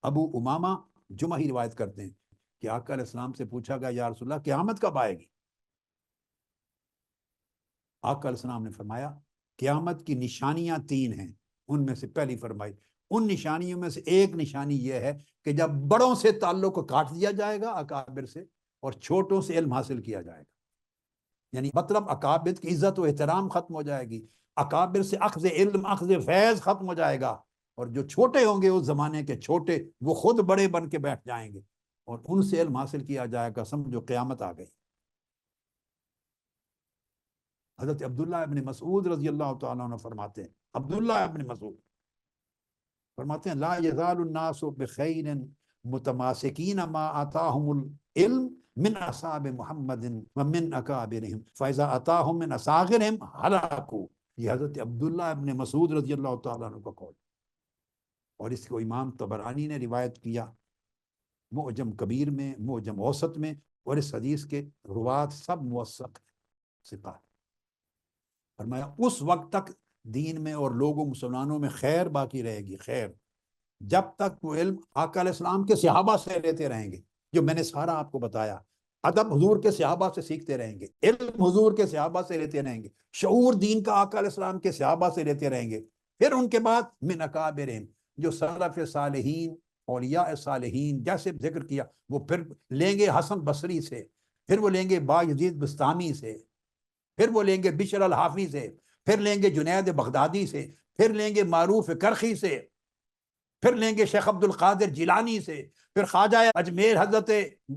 ابو امامہ جمحی روایت کرتے ہیں کہ آقا علیہ السلام سے پوچھا گیا یا رسول اللہ قیامت کب آئے گی؟ آقا علیہ السلام نے فرمایا قیامت کی نشانیاں 3 ہیں، ان میں سے پہلی فرمائی ان نشانیوں میں سے ایک نشانی یہ ہے کہ جب بڑوں سے تعلق کو کاٹ دیا جائے گا اکابر سے، اور چھوٹوں سے علم حاصل کیا جائے گا، یعنی مطلب اکابر کی عزت و احترام ختم ہو جائے گی، اکابر سے اخذ علم اخذ فیض ختم ہو جائے گا، اور جو چھوٹے ہوں گے اس زمانے کے چھوٹے وہ خود بڑے بن کے بیٹھ جائیں گے اور ان سے علم حاصل کیا جائے گا، سمجھو قیامت آ گئی۔ حضرت عبداللہ ابن مسعود رضی اللہ تعالیٰ عنہ فرماتے ہیں، عبداللہ ابن مسعود فرماتے ہیں لا یزال الناس بخیر متماسکین ما آتاہم العلم من اصحاب محمد ومن اکابرہم فاذا آتاہم من اصاغرہم ہلاکوا۔ یہ حضرت عبداللہ ابن مسعود رضی اللہ تعالیٰ عنہ کا قول، اور اس کو امام طبرانی نے روایت کیا معجم کبیر میں، معجم اوسط میں، اور اس حدیث کے روات سب موثق ثقہ۔ فرمایا اس وقت تک دین میں اور لوگوں مسلمانوں میں خیر باقی رہے گی، خیر، جب تک وہ علم آقا علیہ السلام کے صحابہ سے لیتے رہیں گے، جو میں نے سارا آپ کو بتایا، ادب حضور کے صحابہ سے سیکھتے رہیں گے، علم حضور کے صحابہ سے لیتے رہیں گے، شعور دین کا آقا علیہ السلام کے صحابہ سے لیتے رہیں گے، پھر ان کے بعد من اکابرہم جو سلف صالحین اولیاء صالحین جیسے ذکر کیا، وہ پھر لیں گے حسن بصری سے، پھر وہ لیں گے بایزید بستامی سے، پھر وہ لیں گے بشر الحافی سے، پھر لیں گے جنید بغدادی سے، پھر لیں گے معروف کرخی سے، پھر لیں گے شیخ عبد القادر جیلانی سے، پھر خواجہ اجمیر حضرت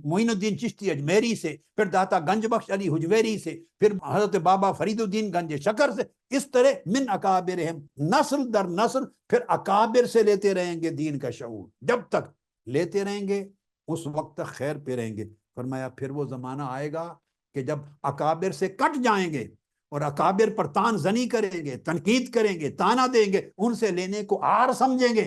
معین الدین چشتی اجمیری سے، پھر داتا گنج بخش علی حجویری سے، پھر حضرت بابا فرید الدین گنج شکر سے، اس طرح من اکابرہم نسل در نسل پھر اکابر سے لیتے رہیں گے دین کا شعور، جب تک لیتے رہیں گے اس وقت تک خیر پہ رہیں گے۔ فرمایا پھر وہ زمانہ آئے گا کہ جب اکابر سے کٹ جائیں گے اور اکابر پر تان زنی کریں گے، تنقید کریں گے، تانا دیں گے، ان سے لینے کو آر سمجھیں گے،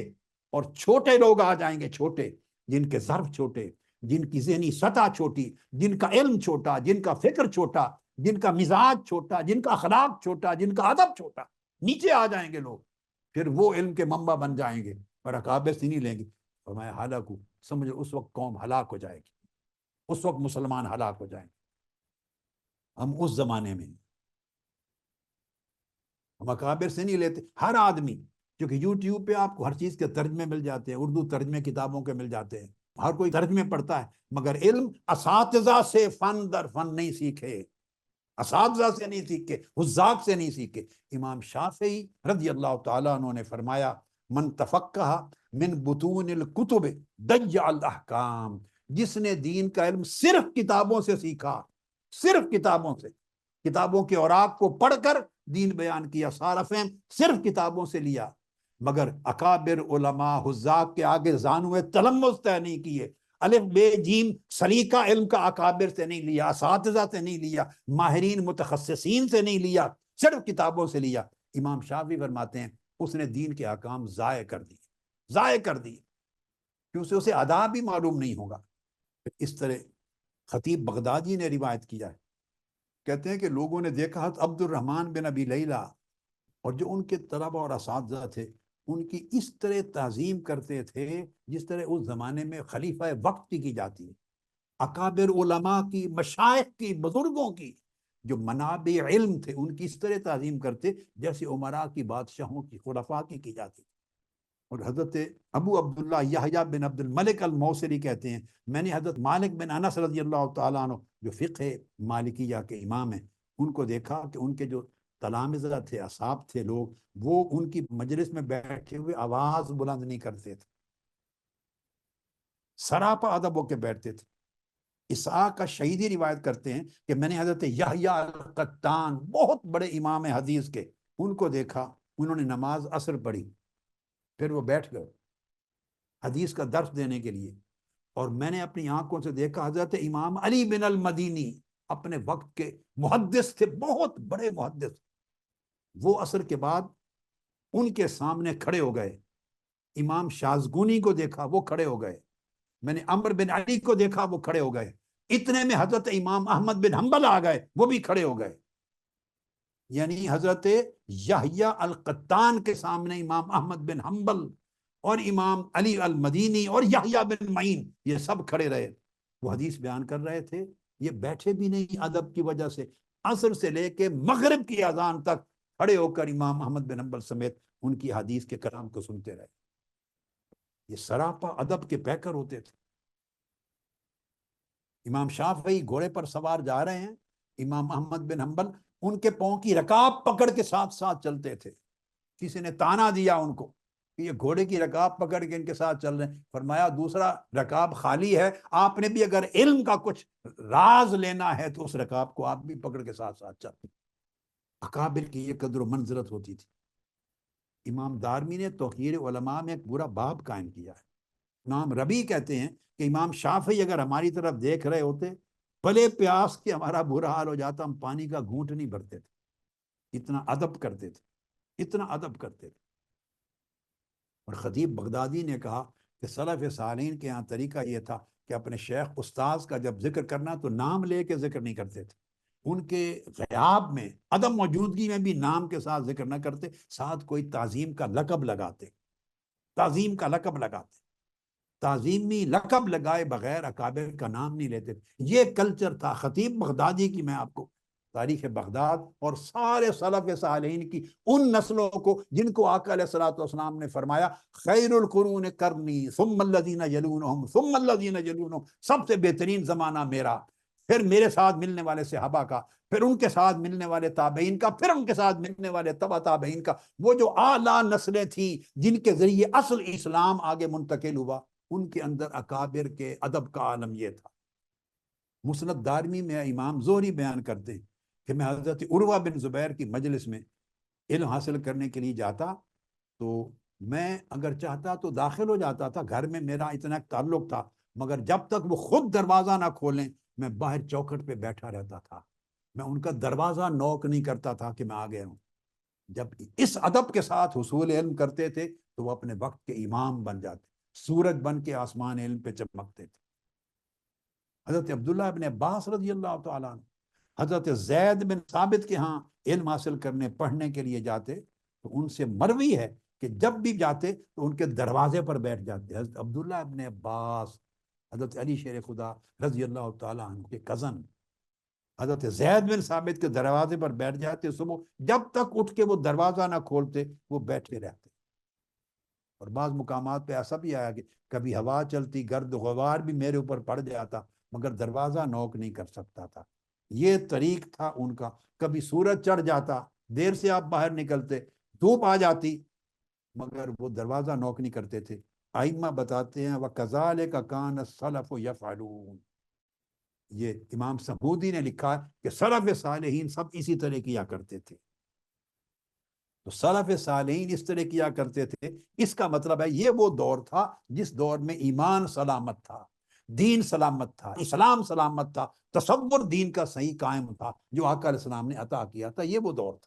اور چھوٹے لوگ آ جائیں گے، چھوٹے جن کے ظرف چھوٹے، جن کی ذہنی سطح چھوٹی، جن کا علم چھوٹا، جن کا فکر چھوٹا، جن کا مزاج چھوٹا، جن کا اخلاق چھوٹا، جن کا ادب چھوٹا، نیچے آ جائیں گے لوگ، پھر وہ علم کے منبع بن جائیں گے اور اکابر سے نہیں لیں گے۔ فرمایا ہلاکو، سمجھو اس وقت قوم ہلاک ہو جائے گی، اس وقت مسلمان ہلاک ہو جائیں گے۔ ہم اس زمانے میں ہم اکابر سے نہیں لیتے، ہر آدمی، کیونکہ یوٹیوب پہ آپ کو ہر چیز کے ترجمے مل جاتے ہیں، اردو ترجمے کتابوں کے مل جاتے ہیں، ہر کوئی ترجمے پڑھتا ہے، مگر علم اساتذہ سے فن در فن نہیں سیکھے، اساتذہ سے نہیں سیکھے، حذاق سے نہیں سیکھے۔ امام شافعی رضی اللہ تعالیٰ عنہ نے فرمایا من تفقہ من بطون الکتب ضیع الاحکام، جس نے دین کا علم صرف کتابوں سے سیکھا، صرف کتابوں سے، کتابوں کے اوراق کو پڑھ کر دین بیان کیا، سارا فہم صرف کتابوں سے لیا، مگر اکابر علماء حذاق کے آگے زانوے تلمذ طے نہیں کیے، الف بے جیم سلیقہ علم کا اکابر سے نہیں لیا، اساتذہ سے نہیں لیا، ماہرین متخصصین سے نہیں لیا، صرف کتابوں سے لیا، امام شافعی فرماتے ہیں اس نے دین کے احکام ضائع کر دیے، ضائع کر دیے، کیونکہ اسے آداب بھی معلوم نہیں ہوگا۔ اس طرح خطیب بغدادی نے روایت کیا ہے، کہتے ہیں کہ لوگوں نے دیکھا حضرت عبد الرحمن بن ابی لیلہ اور جو ان کے طلبہ اور اساتذہ تھے ان کی اس طرح تعظیم کرتے تھے جس طرح اس زمانے میں خلیفہ وقت کی جاتی ہے، اکابر علماء کی، مشائخ کی، بزرگوں کی جو منابع علم تھے ان کی اس طرح تعظیم کرتے جیسے عمراء کی، بادشاہوں کی، خلفاء کی جاتی۔ اور حضرت ابو عبداللہ یحییٰ بن عبد الملک الموصلی کہتے ہیں میں نے حضرت مالک بن انس رضی اللہ تعالیٰ عنہ جو فقہ مالکیہ کے امام ہیں ان کو دیکھا کہ ان کے جو تلامذہ تھے، اصحاب تھے لوگ، وہ ان کی مجلس میں بیٹھے ہوئے آواز بلند نہیں کرتے تھے، سراپا ادب ہو کے بیٹھتے تھے۔ اسحاق کا شہیدی روایت کرتے ہیں کہ میں نے حضرت یحییٰ القطان بہت بڑے امام حدیث کے ان کو دیکھا، انہوں نے نماز عصر پڑھی، پھر وہ بیٹھ گئے حدیث کا درس دینے کے لیے، اور میں نے اپنی آنکھوں سے دیکھا حضرت امام علی بن المدینی اپنے وقت کے محدث تھے، بہت بڑے محدث، وہ عصر کے بعد ان کے سامنے کھڑے ہو گئے۔ امام شازگونی کو دیکھا وہ کھڑے ہو گئے، میں نے عمر بن علی کو دیکھا وہ کھڑے ہو گئے، اتنے میں حضرت امام احمد بن حنبل آ گئے، وہ بھی کھڑے ہو گئے، یعنی حضرت یحییٰ القطان کے سامنے امام احمد بن حنبل اور امام علی المدینی اور یحییٰ بن معین، یہ سب کھڑے رہے، وہ حدیث بیان کر رہے تھے، یہ بیٹھے بھی نہیں ادب کی وجہ سے، عصر سے لے کے مغرب کی اذان تک کھڑے ہو کر امام احمد بن حنبل سمیت ان کی حدیث کے کلام کو سنتے رہے۔ یہ سراپا ادب کے پیکر ہوتے تھے۔ امام شافعی گھوڑے پر سوار جا رہے ہیں، امام احمد بن حنبل ان کے پاؤں کی رکاب پکڑ کے ساتھ ساتھ چلتے تھے۔ کسی نے تانا دیا ان کو کہ یہ گھوڑے کی رکاب پکڑ کے ان کے ساتھ چل رہے ہیں، فرمایا دوسرا رکاب خالی ہے، آپ نے بھی اگر علم کا کچھ راز لینا ہے تو اس رکاب کو آپ بھی پکڑ کے ساتھ ساتھ چلیں۔ اکابر کی یہ قدر و منزلت ہوتی تھی۔ امام دارمی نے توقیر علماء میں ایک پورا باب قائم کیا ہے۔ امام ربی کہتے ہیں کہ امام شافعی اگر ہماری طرف دیکھ رہے ہوتے، بھلے پیاس کے ہمارا برا حال ہو جاتا، ہم پانی کا گھونٹ نہیں بھرتے تھے، اتنا ادب کرتے تھے، اتنا ادب کرتے تھے۔ اور خطیب بغدادی نے کہا کہ سلف صالحین کے ہاں طریقہ یہ تھا کہ اپنے شیخ استاذ کا جب ذکر کرنا تو نام لے کے ذکر نہیں کرتے تھے، ان کے غیاب میں، عدم موجودگی میں بھی نام کے ساتھ ذکر نہ کرتے، ساتھ کوئی تعظیم کا لقب لگاتے، تعظیم کا لقب لگاتے، تعظیمی لقب لگائے بغیر اکابر کا نام نہیں لیتے تھے۔ یہ کلچر تھا خطیب بغدادی کی۔ میں آپ کو تاریخ بغداد اور سارے سلف صالحین کی ان نسلوں کو جن کو آقا علیہ الصلوۃ والسلام نے فرمایا خیر القرون قرنی ثم الذین یلونہم ثم الذین یلونہم، سب سے بہترین زمانہ میرا، پھر میرے ساتھ ملنے والے صحابہ کا، پھر ان کے ساتھ ملنے والے تابعین کا، پھر ان کے ساتھ ملنے والے تبع تابعین کا۔ وہ جو اعلیٰ نسلیں تھیں جن کے ذریعے اصل اسلام آگے منتقل ہوا، ان کے اندر اکابر کے ادب کا عالم یہ تھا۔ مسند دارمی میں امام زہری بیان کرتے ہیں کہ میں حضرت عروہ بن زبیر کی مجلس میں علم حاصل کرنے کے لیے جاتا تو میں اگر چاہتا تو داخل ہو جاتا تھا، گھر میں میرا اتنا تعلق تھا، مگر جب تک وہ خود دروازہ نہ کھولیں میں باہر چوکھٹ پہ بیٹھا رہتا تھا، میں ان کا دروازہ نوک نہیں کرتا تھا کہ میں آ گیا ہوں۔ جب اس ادب کے ساتھ حصول علم کرتے تھے تو وہ اپنے وقت کے امام بن جاتے، سورج بن کے آسمان علم پہ چمکتے تھے۔ حضرت عبداللہ ابن عباس رضی اللہ تعالیٰ عنہ حضرت زید بن ثابت کے ہاں علم حاصل کرنے پڑھنے کے لیے جاتے تو ان سے مروی ہے کہ جب بھی جاتے تو ان کے دروازے پر بیٹھ جاتے۔ حضرت عبداللہ ابن عباس حضرت علی شیر خدا رضی اللہ تعالیٰ عنہ کے کزن حضرت زید بن ثابت کے دروازے پر بیٹھ جاتے، صبح جب تک اٹھ کے وہ دروازہ نہ کھولتے وہ بیٹھے رہتے۔ اور بعض مقامات پہ ایسا بھی آیا کہ کبھی ہوا چلتی، گرد غبار بھی میرے اوپر پڑ جاتا، مگر دروازہ نوک نہیں کر سکتا تھا۔ یہ طریق تھا ان کا۔ کبھی سورج چڑھ جاتا، دیر سے آپ باہر نکلتے، دھوپ آ جاتی، مگر وہ دروازہ نوک نہیں کرتے تھے۔ ائمہ بتاتے ہیں وَكَذَلِكَ كَانَ السَّلَفُ يَفْعَلُونَ، یہ امام سمودی نے لکھا کہ سلف صالحین سب اسی طرح کیا کرتے تھے۔ تو سلف صالحین اس طرح کیا کرتے تھے، اس کا مطلب ہے یہ وہ دور تھا جس دور میں ایمان سلامت تھا، دین سلامت تھا، اسلام سلامت تھا، تصور دین کا صحیح قائم تھا جو آقا علیہ السلام نے عطا کیا تھا، یہ وہ دور تھا۔